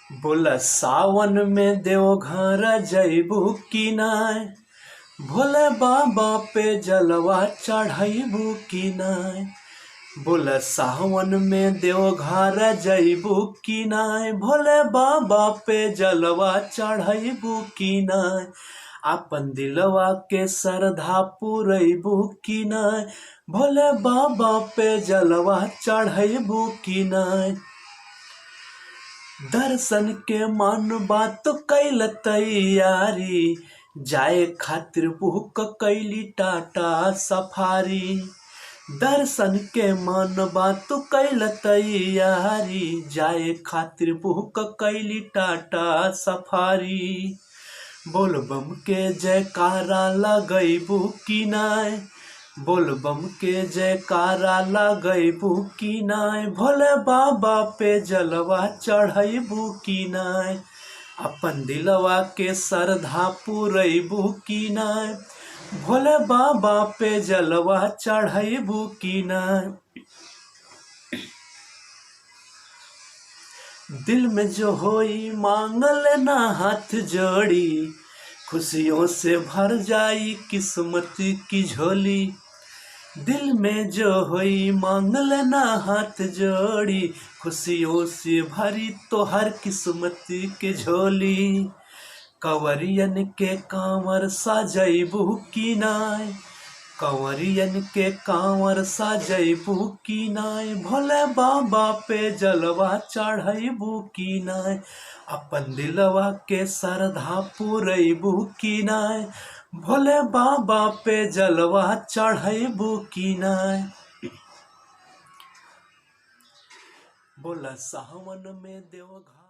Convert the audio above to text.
बोला सावन में देवघर जइबू की नाय, भोले बाबा पे जलवा चढ़ाइबू की नाय। बोला सावन में देवघर जइबू की नाय, भोले बाबा पे जलवा चढ़ाइबू की नाय। अपन दिलवा के श्रद्धा पुरैबू की नाय, भोले बाबा पे जलवा चढ़ाइबू की नाय। दर्शन के मन बात कैल तैयारी, जाए खातिर बुक कैली टाटा सफारी। दर्शन के मन बात कैल तैयारी, जाए खातिर बुक कैली टाटा सफारी। बोलबम के जयकारा लगैबू की नाय, बोलबम के जयकारा लगैबू की नाय। भोले बाबा पे जलवा चढ़ैबू की नाय, अपन दिलवा के श्रद्धा पुरैबू की नाय। भोले बाबा पे जलवा चढ़ैबू की नाय। दिल में जो होई मांगल ना हाथ जोड़ी, खुशियों से भर जाई किस्मत की झोली। दिल में जो होई मांगल ना हाथ जोड़ी, खुशियों से भरी तो हर किस्मत के झोली। कंवरियन के कांवर सजैबू की नाय, कंवरियन के कांवर सजैबू की नाय। भोले बाबा पे जलवा चढ़ैबू की नाय, अपन दिलवा के श्रद्धा पुरैबू की नाय। भोले बाबा पे जलवा चढ़ैबू की नाय। बोला सावन में देवघर